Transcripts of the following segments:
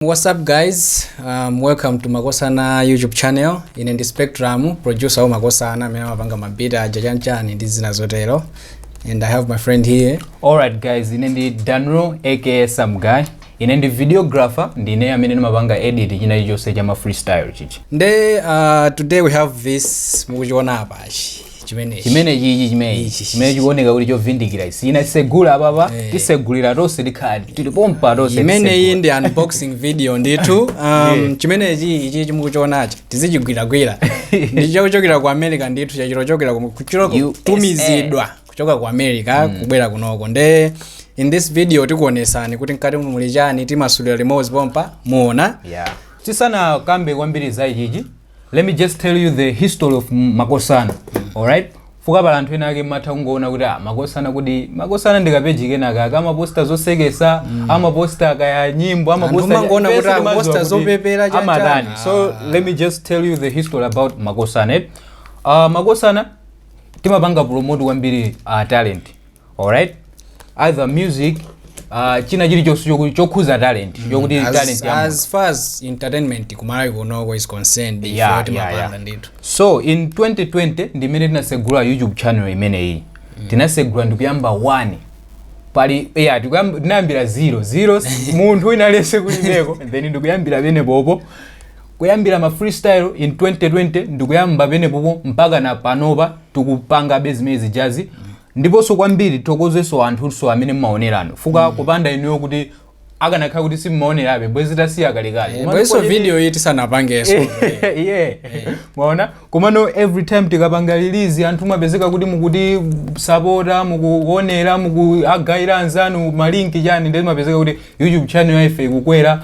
What's up guys, welcome to Makosana YouTube channel. In the spectrum, producer Makosana, mena mapanga mabita jajanchani ndizina zotero. And I have my friend here. Alright guys, in the Danro aka some guy. In the videographer, ndine amene mapanga edit china chose chama freestyle chichi. Today we have this mukuchiona apachi. Chimene chikuoneka kuti chovindikira isi ina segula ababa tisegulira tonse likhadi tilipompa tonse chimene iyi ndi unboxing video nditu chimene ichi chimukuchionachi tizichigwiragwira ndichochokera ku America nditu chachirochokera kutumizidwa kuchoka ku America kubwera kunoko nde in this video tikuonesani kuti mkati muli chani timasulira limodzi pompa muona tisana kambe kwambiri za ichi. Let me just tell you the history of Makosana. Alright? Fuka pala anthu ena ake matha kungoona kuti Makosana ndikapeji kenaka kama poster zosekesa ama poster kaya nyimbo ama poster zopepera chacha. So let me just tell you the history about Makosana. Makosana timapanga promote kwambiri talent. Alright? Either music china chili chokhuza talent yokuti talent as far as entertainment kumalawi kunoko is concerned So in 2020 ndimene tinasegula YouTube channel imene iyi tinasegula ndikuyamba 1 pali tinayambira 0 munthu inalese kulibeko then ndikuyambira bene popo kuyambira ma freestyle in 2020 ndikuyamba bene popo mpaka na panopa tikupanga bezimezi jazz ndiponso kwambiri tokozeso anthu amene mmaonerano fuka kupanda inuyo kuti akanakhala kuti simmaonerabe bwezi tasiya kalekale bweso video iyi tisanapangeso mwaona komano every time tikapanga release anthu mapezeka kuti mukuti supporta mukuonera mukuagaira anzanu malinki chani ndi mapezeka kuti YouTube channel yaife ikukwera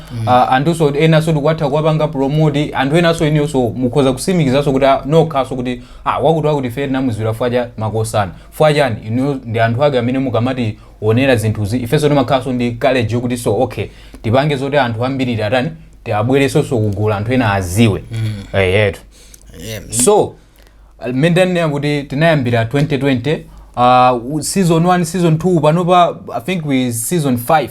anthuso enaso tikwatha kuwapanga promote anthu enaso iniyonso mukhoza kusimikizaso kuti nokhaso kuti wakuti fere namuzira fwaja Makosana fwajani inu ndi anthu ake amene mukamati onera zinthuzi ifeso timakhaso ndi college yokuti so okay tipange zoti anthu ambiri atani tiabwereso kugula anthu ena aziwe yetu so mendane kuti tinayambira 2020 season 1 season 2 panopa I think we season 5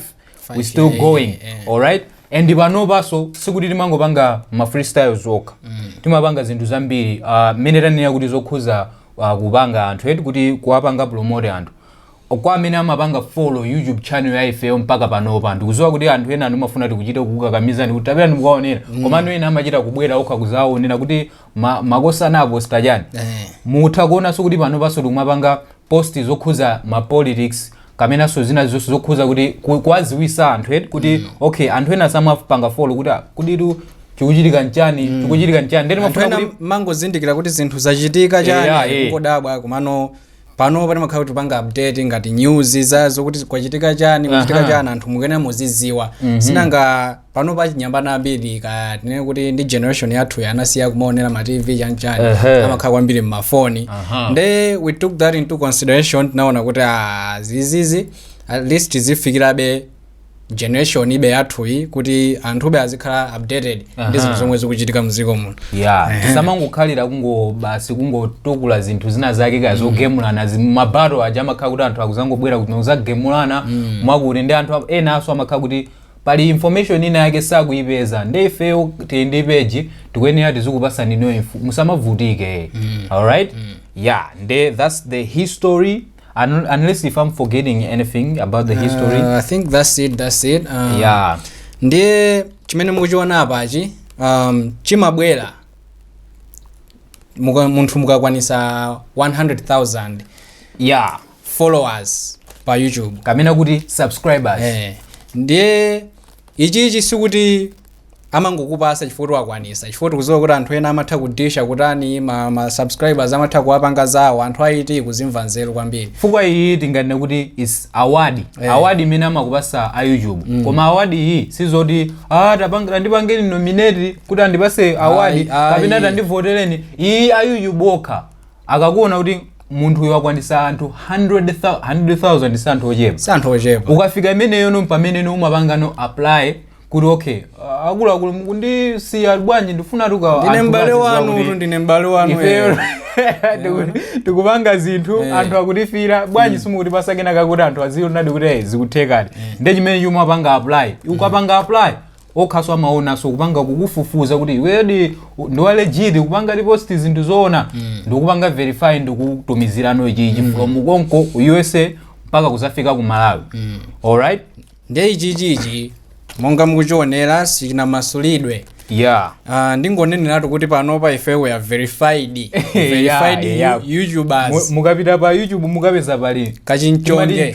we still going alright and panopa so sikuti timangopanga ma freestyles okha timapanga zinthu zambiri mene tanena kuti zokhuza kupanga anthu eti kuti kuwapanga promote anthu kwa amene amapanga follow YouTube channel yaife mpaka panopa ndikuziwa kuti anthu ena anumafuna tikuchita kukakamiza ndi kutapera ndikukaonera komano ena amachita kubwera okha kuzaonera kuti Makosana aposta chani mutha kuonanso kuti panopanso tikumapanga post zokhuza ma politics kamenanso zina zonse zokhuza kuti kwaziwisa anthu eti kuti okay anthu ena samapanga follow kuti chikuchitika nchani ndeni mafuna kuti mangozindikira kuti zinthu zachitika chani kodabwa komano pano pali makhala tupanga update ngati news zazo kuti kwachitika chani kuchitika chani anthu mukene muziziwa sinanga pano pa chinyambana ambiri tinene kuti ndi generation yathu yanasiya kumaonera ma TV chanchani amakhala kwambiri mmafoni nde we took that into consideration tinaona kuti zizizi at least zifikirabe generation ibe yathu kuti anthu be azikhala updated ndi zinthu zomwe zikuchitika muziko muno samangokhalira kungotukula zinthu zina zake kazogemulana mabattle aja amakhala kuti anthu akuzangobwera kuti uzagemulana mwakuti ndi anthu ena aso amakhala kuti pali information ina yake sakuyipeza ndi ifeyo tindi page tikuyenera tizikupasani ino musamavutike alright that's the history. Unless if I'm forgetting anything about the history. I think that's it. Ndiye chimene mukuchiona apachi chimabwera munthu mukakwanisa 100,000 followers pa YouTube kamena kuti subscribers ndiye ichi sikuti amangokupasa chifukwa wakwanisa chifukwa tikuziwa kuti anthu ena amatha kudisha kutani ma subscribers amatha kuwapanga zawo anthu aiti kuzimva nzeru kwambiri fukwa iyi tinganene kuti is award imene amakupasa a YouTube koma award iyi sizoti ndipangeni nominate kuti andipase award kapena tandivotereni iyi a YouTube okha akakuona kuti munthu uyu wakwanisa anthu 100,000 santhu ochepa ukafika imeneyo pamene umapanga apply kuti okay akulu mukundisiya bwanji ndifuna ndine mbale wanu tikupanga zinthu anthu akutifira bwanji simukutipasa kenaka kuti anthu aziona kuti zikuthekani ndi chimene chumapanga apply ukapanga apply okhaso amaona so kupanga kukufufuza kuti wedi ndo legit kupanga repost zinthu zoona ndikupanga verify ndikutumizirano ichi from konko USA mpaka kuzafika ku Malawi. All right, ndiye ichi monga mukuchionera sikina masulidwe. Ndingoneneratu kuti panopa ife we are verified YouTubers. Mukapita pa YouTube mukapeza pali kachinchonge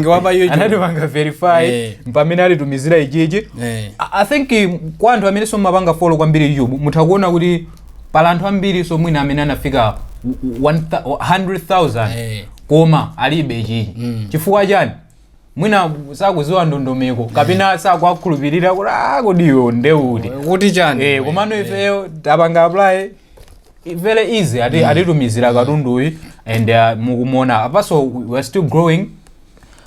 wapa YouTube anatipanga verify mpamene alitumizira ichichi. I think kwa anthu amene somapanga follow kwambiri YouTube mutakuona kuti pala anthu ambiri so mwina amene anafika 100,000 koma alibe ichichi. Chifukwa chani? Mwina sakuziwa ndondomeko kapena sakwakhulupirira kuti iwe ndeuti kuti chani komano ifeyo tapanga apply very easy atitumizira katunduyi and mukumona apaso we are still growing.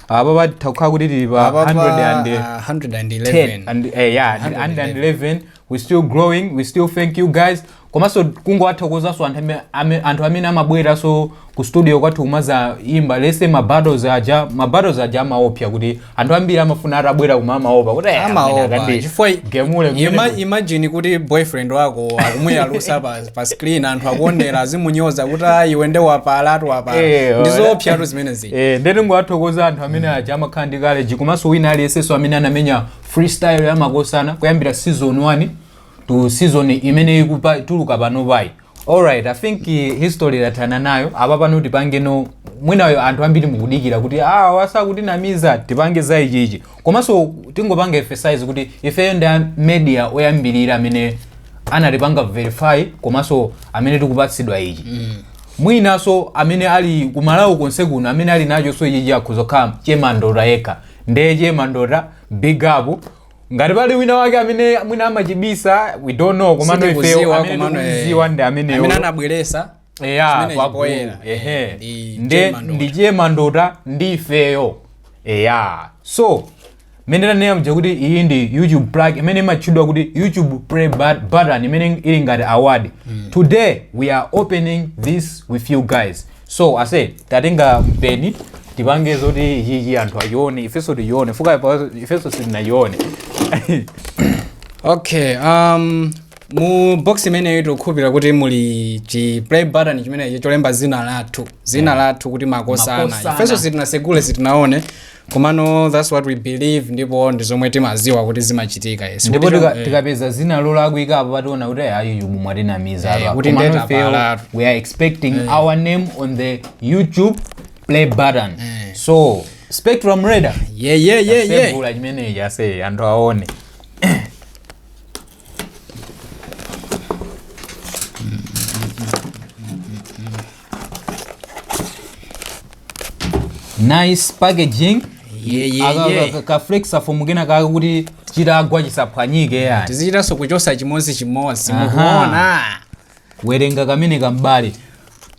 Baba takukhala kuti tili pa 111 we still growing. We still thank you guys. Komanso kungowathokozaso anthu amene amabwera so ku studio kwathu kumaza imba lese mabattles aja amaopsa kuti anthu ambiri amafuna atabwera kumamaopa kuti chifukwa imagine kuti boyfriend wako akumuyalusa pa screen anthu akuonera azimunyoza kuti iwe nde wapalatu ndizoopsatu zimenezi. Ndeti ngowathokoza anthu amene aja amakhala ndi college komanso wina aliyenseso amene anamenya freestyle ya Makosana kuyambira season 1 to season imene ikutuluka pano pai. Alright, I think history latana nayo apa pano tipange no mwinayo anthu ambiri mukudikira kuti wasa kuti namiza tipange za ichichi komanso tingopanga emphasize kuti ifeyo ndi media oyambirira amene analipanga verify komanso amene tikupatsidwa ichi. Mwinaso amene ali kumalawi konse kuno amene ali nacho so ichichi akuzokhala Chemandora yekha ndiye Chemandora big up. Ngati pali wina wake amene mwina amachibisa we don't know komano ifeyo amene tikuziwa ndi amene anabweresa ndi Chemandora ndi ifeyo. So mene nene mja kuti iyi ndi YouTube plug imene machidwa kuti YouTube play button imene ili ngati award. Today we are opening this with you guys. So I say tatenga mpeni tipange zoti ichi anthu achione ifeso tione fuka ifeso sinayione. Okay, mu box imene itokhupira kuti muli chi play button chimene cholemba zina lathu kuti Makosana. Ifeso sitinasegule sitinaone komano that's what we believe ndipo ndizomwe timaziwa kuti zimachitika. Ndipo tikapeza zina lolakwika apa pationa kuti YouTube mwatinamiza apa kuti ndeta we are expecting our name on the YouTube play button. So Spectrum Radar sebula chimene yase anthu aone. Nice packaging. Ka flexa form gena ka kuti chiragwa chisaphwanyike yani. Tizichitaso kuchosa chimozi mukuona. Werenga kamene kambali.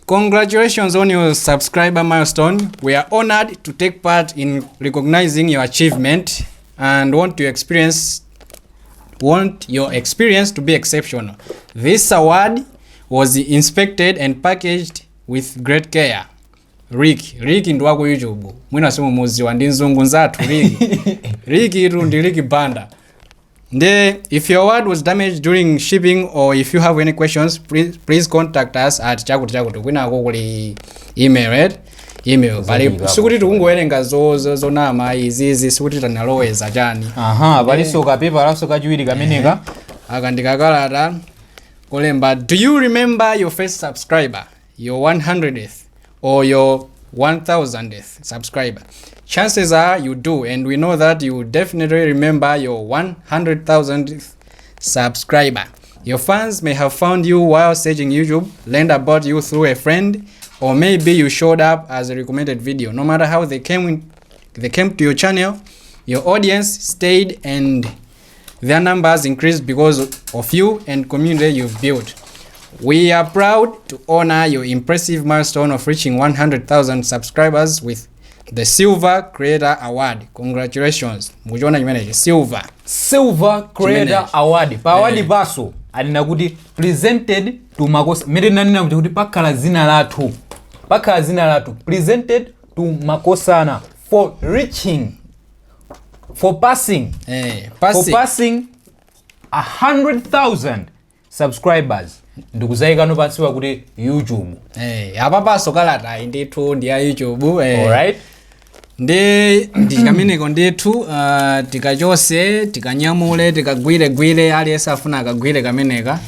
Congratulations on your subscriber milestone. We are honored to take part in recognizing your achievement and want your experience to be exceptional. This award was inspected and packaged with great care. Rick ndo wako YouTube. Mwina somo muziwa ndi nzungu nzathu Rick ndi Rick Banda. If your award was damaged during shipping or if you have any questions, please contact us at chakuti kwina kuli email bali sikuti tikungowerenga zonama izizi sikuti tanaloweza chani. Bali soka paper laso kachiwiri kameneka akandikakalata kolemba, do you remember your first subscriber, your 100th or your 1000th subscriber? Chances are you do, and we know that you definitely remember your 100,000th subscriber. Your fans may have found you while searching YouTube, learned about you through a friend, or maybe you showed up as a recommended video. No matter how they came to your channel, your audience stayed and their numbers increased because of you and community you've built. We are proud to honor your impressive milestone of reaching 100,000 subscribers with the Silver Creator Award. Congratulations. Mujiona chimenechi Silver Creator Award. Pa award baso alina kuti presented to Makosana. Mede nanina kuti pakala zina lathu. Presented to Makosana for reaching for passing 100,000 subscribers ndikuzaikano pansi pakuti YouTube apa paso kalata ndithu ndi ya YouTube alright ndi kameneko ndithu tikachose tikanyamule tikagwire aliyense afuna akagwire kameneka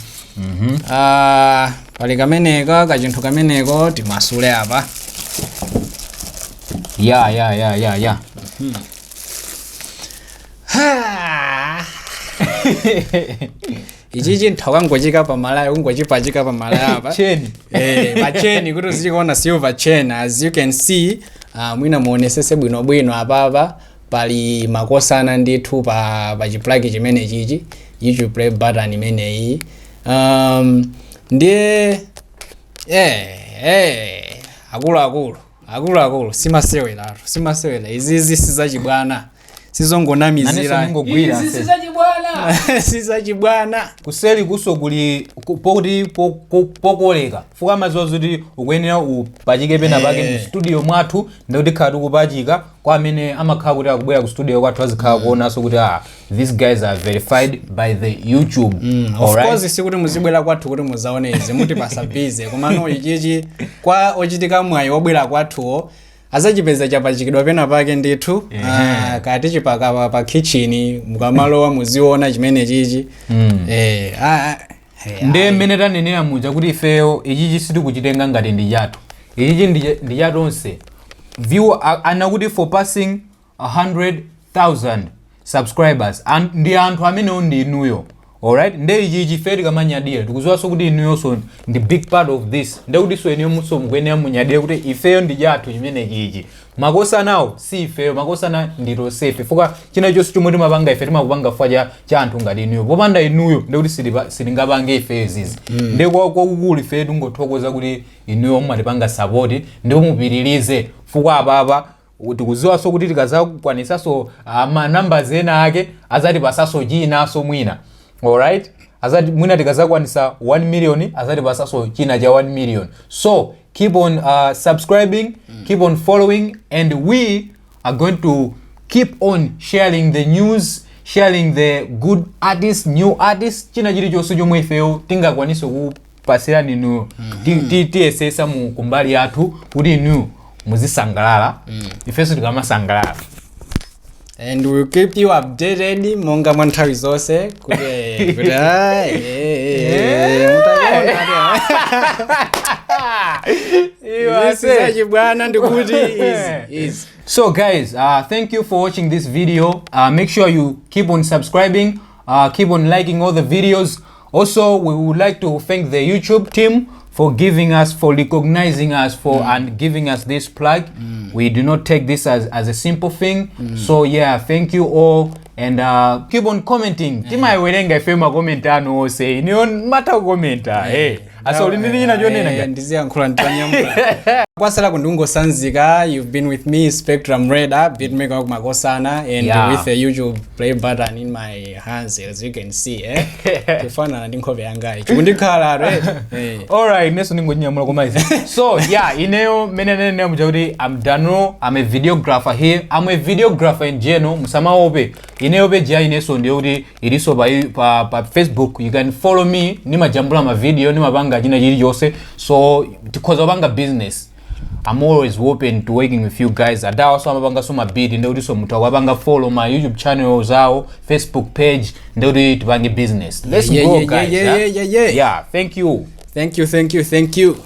pali kameneka kachinthu kameneko timasule apa ya ichi chinthu kangochika pamalaya kungochipachika pamalaya apa cheni pacheni kuti uzichikuona silver chain as you can see mwina muonesese bwinobwino apapa pali Makosana ndithu pa chiplug chimene chichi YouTube play button imeneyi ndiye akulu simasewera izizi sizachibwana sizongonamizira sizachibwana kuseli kuso kuli pokoleka fuka maziwa zoti ukuyenera upachike pena pake mu studio mwathu ndikuti khala tikupachika kwa amene amakhala kuti akubwera ku studio kwathu azikhala kuonanso kuti these guys are verified by the YouTube. Of course sikuti muzibwera kwathu kuti muzaone izi muti pasabize komano ichichi kwa ochitika mwayi wobwera kwathuwo azachipeza chapachikidwa pena pake ndithu kati chipaka pa kitchen mukamalowa muziona chimene chichi ndiye mmene tanenera muja kuti ifeyo ichichi sitikuchitenga ngati ndi chathu ichichi ndi chatonse view anakuti for passing 100,000 subscribers ndi anthu amene ndi inuyo. Alright, nde ichi feri kama nyadira tikuziwaso kuti inuyo so ndi big part of this nde kuti so eniyo muso mukwenera munyadira kuti ifeyo ndi chathu chimene chichi. Makosanawo si ifeyo, Makosana ndi tosefe fuka china chonse chomwe timapanga ife timakupanga fwa cha anthu ngati inuyo popanda inuyo nde kuti sitingapange ifeyo zizi nde kwakukulu ifeyo tingothokoza kuti inuyo mumatipanga support ndipo mupitirize fuka apapa tikuziwaso kuti tikazakwanisaso ma numbers ena ake azatipasaso chinaso mwina. Alright, azati mwina tikazakwanisa 1 million azati pasaso china cha 1 million. So keep on subscribing, keep on following, and we are going to keep on sharing the news, sharing the good artists, new artists, china chili chonse chomwe ifeyo tingakwanise kupasira ninu tiyesesa mu kumbali yathu kuti inu muzisangalala ifeso tikamasangalala. And we'll keep you updated monga mwanthawi zonse kuti So guys, thank you for watching this video. Make sure you keep on subscribing, keep on liking all the videos. Also, we would like to thank the YouTube team for giving us, for recognizing us, for and giving us this plug. We do not take this as a simple thing. So yeah, thank you all, and keep on commenting. Tima iwerenga ifema komenta no say ni on mata komenta aso lindiri ina jonena ndizia nkhula ntanyamula kwasala kundungo sanzika. You've been with me Spectrum Radar beatmaker of Makosana and with the YouTube play button in my hands as you can see kifana ndi nkhobe yangai chikundikhala alright neso ndingonyamula komaiza. So yeah, ineyo menene mujauri I'm Dano, I'm a videographer here. I'm a videographer in general. Musamaope ineyo pe jia ineso ndio kuti iliso pa Facebook. You can follow me ni majambula ma video ni mabanga jina jili jose. So because of business I'm always open to working with you guys. Adawa so mabanga so mabidi ndio kuti so mutawabanga follow my YouTube channel zao, Facebook page ndio kuti tubange business. Let's go guys. Yeah, yeah, thank you. Thank you.